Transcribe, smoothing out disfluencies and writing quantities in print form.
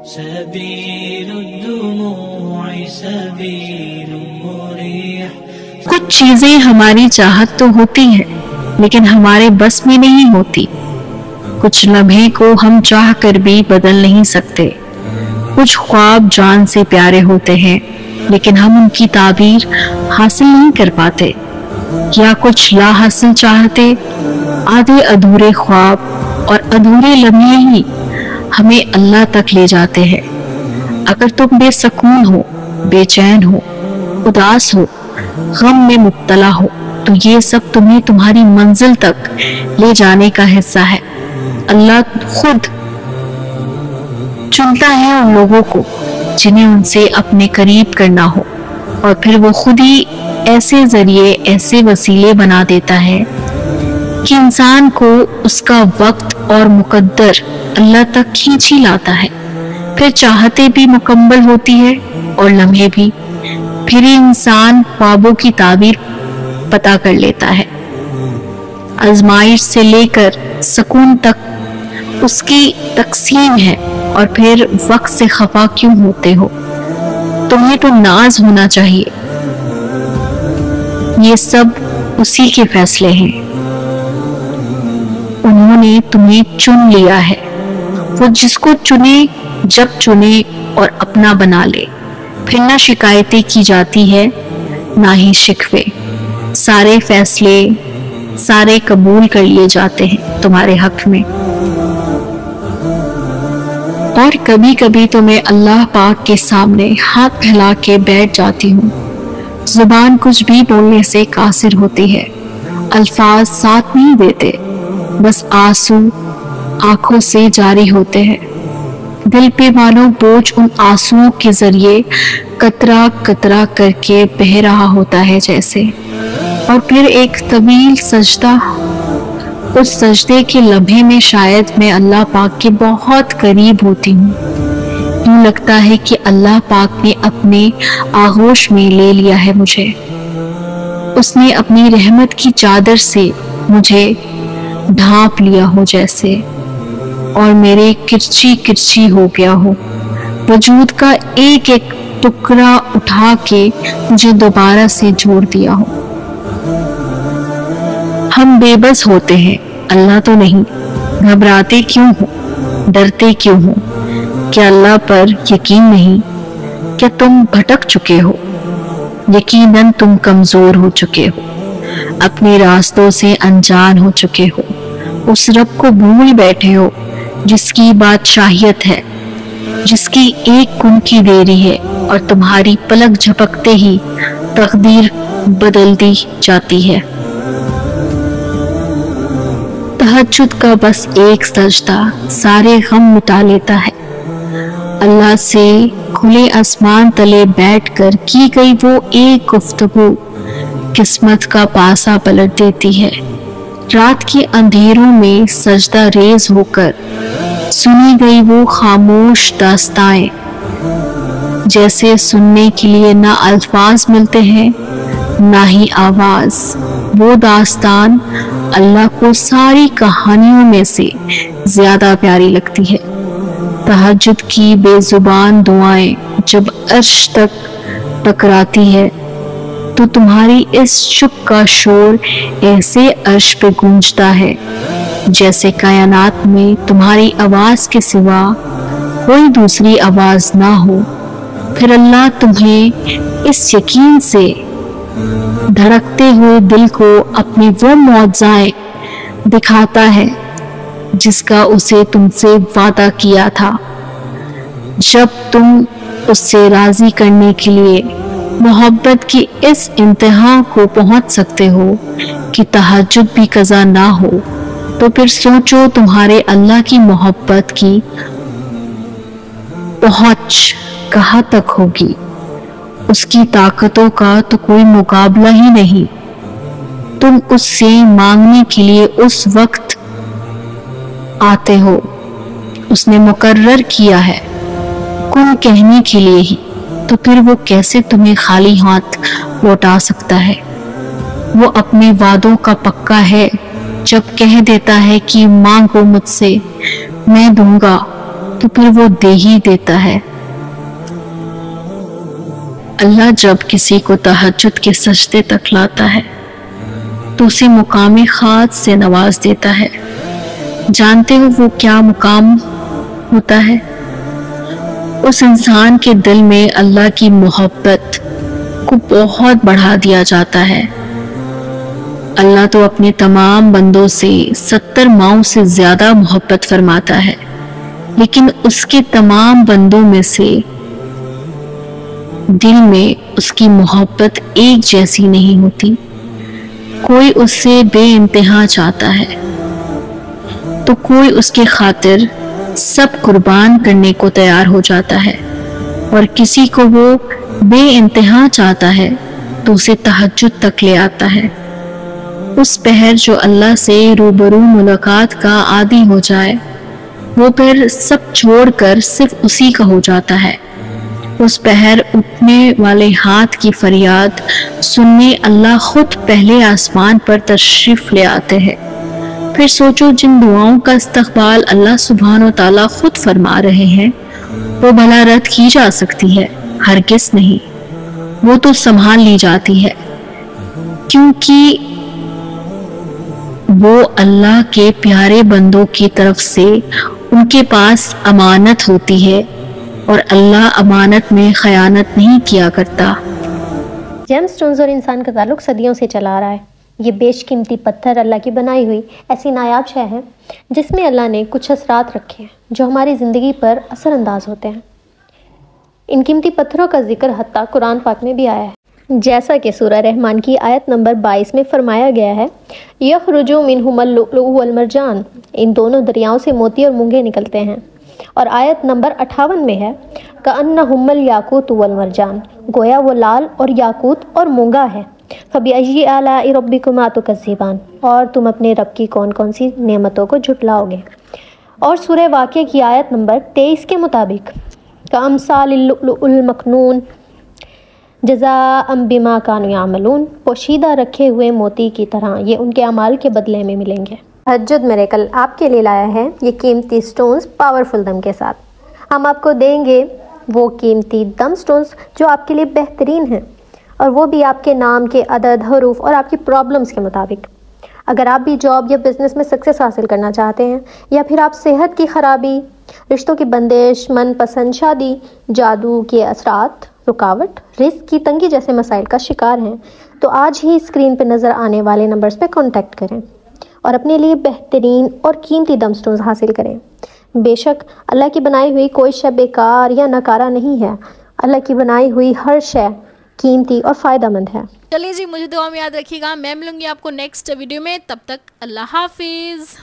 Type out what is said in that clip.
سبيل الدموع سبيل مريح. کچھ چیزیں ہماری چاہت تو ہوتی ہیں لیکن ہمارے بس میں نہیں ہوتی. کچھ لمحے کو ہم چاہ کر بھی بدل نہیں سکتے. کچھ خواب جان سے پیارے ہوتے ہیں لیکن ہم ان کی تعبیر حاصل نہیں کر پاتے. یا کچھ لا حاصل چاہتے، آدھے ادھورے خواب اور ادھورے لمحے ہی ہمیں اللہ تک لے جاتے ہیں. اگر تم بے سکون ہو، بے چین ہو، اداس ہو، غم میں مبتلا ہو تو یہ سب تمہیں تمہاری منزل تک لے جانے کا حصہ ہے. اللہ خود چنتا ہے ان لوگوں کو جنہیں ان سے اپنے قریب کرنا ہو، اور پھر وہ خود ہی ایسے ذریعے، ایسے وسیلے بنا دیتا ہے کہ انسان کو اس کا وقت اور مقدر اللہ تک کھینچ ہی لاتا ہے. پھر چاہتے بھی مکمل ہوتی ہے اور لمحے بھی. پھر انسان خوابوں کی تعبیر پتا کر لیتا ہے. آزمائش سے لے کر سکون تک اس کی تقسیم ہے. اور پھر وقت سے خفا کیوں ہوتے ہو؟ تمہیں تو ناز ہونا چاہیے. یہ سب اسی کے فیصلے ہیں. انہوں نے تمہیں چن لیا ہے. وہ جس کو چنے جب چنے اور اپنا بنا لے. پھر نہ شکایتیں کی جاتی ہے نہ ہی شکوے. سارے فیصلے سارے قبول کر لیے جاتے ہیں تمہارے حق میں. اور کبھی کبھی تو میں اللہ پاک کے سامنے ہاتھ پھیلا کے بیٹھ جاتی ہوں. زبان کچھ بھی بولنے سے قاصر ہوتی ہے. الفاظ ساتھ نہیں دیتے، بس آنسو آنکھوں سے جاری ہوتے ہیں. دل پہ مانو بوجھ ان آنسوؤں کے ذریعے قطرہ قطرہ کر کے بہہ رہا ہوتا ہے جیسے. اور پھر ایک طویل سجدہ. اس سجدے کے لمحے میں شاید میں اللہ پاک کے بہت قریب ہوتی ہوں. یوں لگتا ہے کہ اللہ پاک نے اپنے آغوش میں لے لیا ہے مجھے. اس نے اپنی رحمت کی چادر سے مجھے ڈھانپ لیا ہو جیسے، اور میرے کرچی کرچی ہو گیا ہو. وجود کا ایک ایک ٹکڑا اٹھا کے مجھے دوبارہ سے جوڑ دیا ہو. ہم بے بس ہوتے ہیں، اللہ تو نہیں. گھبراتے کیوں ہو؟ ڈرتے کیوں ہو؟ کیا اللہ پر یقین نہیں؟ کیا تم بھٹک چکے ہو؟ یقیناً تم کمزور ہو چکے ہو، اپنے راستوں سے انجان ہو چکے ہو. اس رب کو بھول بیٹھے ہو جس کی بادشاہیت ہے، جس کی ایک کن کی دیری ہے اور تمہاری پلک جھپکتے ہی تقدیر بدل دی جاتی ہے. تہجد کا بس ایک سجدہ سارے غم مٹا لیتا ہے. اللہ سے کھلے آسمان تلے بیٹھ کر کی گئی وہ ایک گفتگو قسمت کا پاسا پلٹ دیتی ہے. رات کے اندھیروں میں سجدہ ریز ہو کر سنی گئی وہ خاموش داستانیں، جیسے سننے کے لیے نہ الفاظ ملتے ہیں نہ ہی آواز. وہ داستان اللہ کو ساری کہانیوں میں سے زیادہ پیاری لگتی ہے. تہجد کی بے زبان دعائیں جب عرش تک ٹکراتی ہے تو تمہاری اس چپ کا شور ایسے عرش پہ گونجتا ہے جیسے کائنات میں تمہاری آواز کے سوا کوئی دوسری آواز نہ ہو. پھر اللہ تمہیں اس یقین سے دھڑکتے ہوئے دل کو اپنی وہ معجزائیں دکھاتا ہے جس کا اسے تم سے وعدہ کیا تھا. جب تم اس سے راضی کرنے کے لیے محبت کی اس انتہا کو پہنچ سکتے ہو کہ تہجد بھی قضا نہ ہو، تو پھر سوچو تمہارے اللہ کی محبت کی پہنچ کہاں تک ہوگی. اس کی طاقتوں کا تو کوئی مقابلہ ہی نہیں. تم اس سے مانگنے کے لیے اس وقت آتے ہو اس نے مقرر کیا ہے کن کہنے کے لیے ہی، تو پھر وہ کیسے تمہیں خالی ہاتھ لوٹا سکتا ہے. وہ اپنے وعدوں کا پکا ہے. جب کہہ دیتا ہے کہ مانگو مجھ سے میں دوں گا تو پھر وہ دے ہی دیتا ہے۔ اللہ جب کسی کو تہجد کے سجدے تک لاتا ہے تو اسے مقام خاص سے نواز دیتا ہے۔ جانتے ہو وہ کیا مقام ہوتا ہے؟ اس انسان کے دل میں اللہ کی محبت کو بہت بڑھا دیا جاتا ہے۔ اللہ تو اپنے تمام بندوں سے 70 ماؤں سے زیادہ محبت فرماتا ہے، لیکن اس کے تمام بندوں میں سے دل میں اس کی محبت ایک جیسی نہیں ہوتی۔ کوئی اس سے بے انتہا چاہتا ہے تو کوئی اس کے خاطر سب قربان کرنے کو تیار ہو جاتا ہے، اور کسی کو وہ بے انتہا چاہتا ہے تو اسے تہجد تک لے آتا ہے۔ اس پہر جو اللہ سے روبرو ملاقات کا عادی ہو جائے وہ پھر سب چھوڑ کر صرف اسی کا ہو جاتا ہے۔ اس پہر اٹھنے والے ہاتھ کی فریاد سننے اللہ خود پہلے آسمان پر تشریف لے آتے ہیں۔ پھر سوچو جن دعاؤں کا استقبال اللہ سبحانہ و تعالیٰ خود فرما رہے ہیں وہ بھلا رد کی جا سکتی ہے؟ ہرگز نہیں، وہ تو سنبھال لی جاتی ہے، کیونکہ وہ اللہ کے پیارے بندوں کی طرف سے ان کے پاس امانت ہوتی ہے، اور اللہ امانت میں خیانت نہیں کیا کرتا۔ جیم سٹونز اور انسان کا تعلق صدیوں سے چلا آ رہا ہے۔ یہ بیش قیمتی پتھر اللہ کی بنائی ہوئی ایسی نایاب شے ہے جس میں اللہ نے کچھ اثرات رکھے ہیں جو ہماری زندگی پر اثر انداز ہوتے ہیں۔ ان قیمتی پتھروں کا ذکر حتیٰ قرآن پاک میں بھی آیا ہے، جیسا کہ سورہ رحمان کی آیت نمبر 22 میں فرمایا گیا ہے، یخرج منہما اللؤلؤ والمرجان، ان دونوں دریاؤں سے موتی اور مونگے نکلتے ہیں۔ اور آیت نمبر 58 میں ہے، کأنہما الیاقوت والمرجان، گویا وہ لال اور یاقوت اور مونگا ہے۔ فبأی آلاء ربکما تکذبان، اور تم اپنے رب کی کون کون سی نعمتوں کو جھٹلاؤ گے۔ اور سورہ واقعہ کی آیت نمبر 23 کے مطابق، کأمثال اللؤلؤ المکنون جزاء بما کانوا یعملون، پوشیدہ رکھے ہوئے موتی کی طرح یہ ان کے اعمال کے بدلے میں ملیں گے۔ تہجد میریکل آپ کے لیے لایا ہے یہ قیمتی سٹونز پاورفل دم کے ساتھ۔ ہم آپ کو دیں گے وہ قیمتی دم سٹونز جو آپ کے لیے بہترین ہیں، اور وہ بھی آپ کے نام کے عدد، حروف اور آپ کی پرابلمز کے مطابق۔ اگر آپ بھی جاب یا بزنس میں سکسیس حاصل کرنا چاہتے ہیں، یا پھر آپ صحت کی خرابی، رشتوں کی بندش، من پسند شادی، جادو کے اثرات، رکاوٹ، رزق کی تنگی جیسے مسائل کا شکار ہیں، تو آج ہی اسکرین پہ نظر آنے والے نمبرز پہ کانٹیکٹ کریں اور اپنے لیے بہترین اور قیمتی دم سٹونز حاصل کریں۔ بے شک اللہ کی بنائی ہوئی کوئی شے بیکار یا ناکارہ نہیں ہے، اللہ کی بنائی ہوئی ہر شے قیمتی اور فائدہ مند ہے۔ چلیے جی، مجھے دعا میں یاد رکھیے گا، میں ملوں گی آپ کو نیکسٹ ویڈیو میں، تب تک اللہ حافظ۔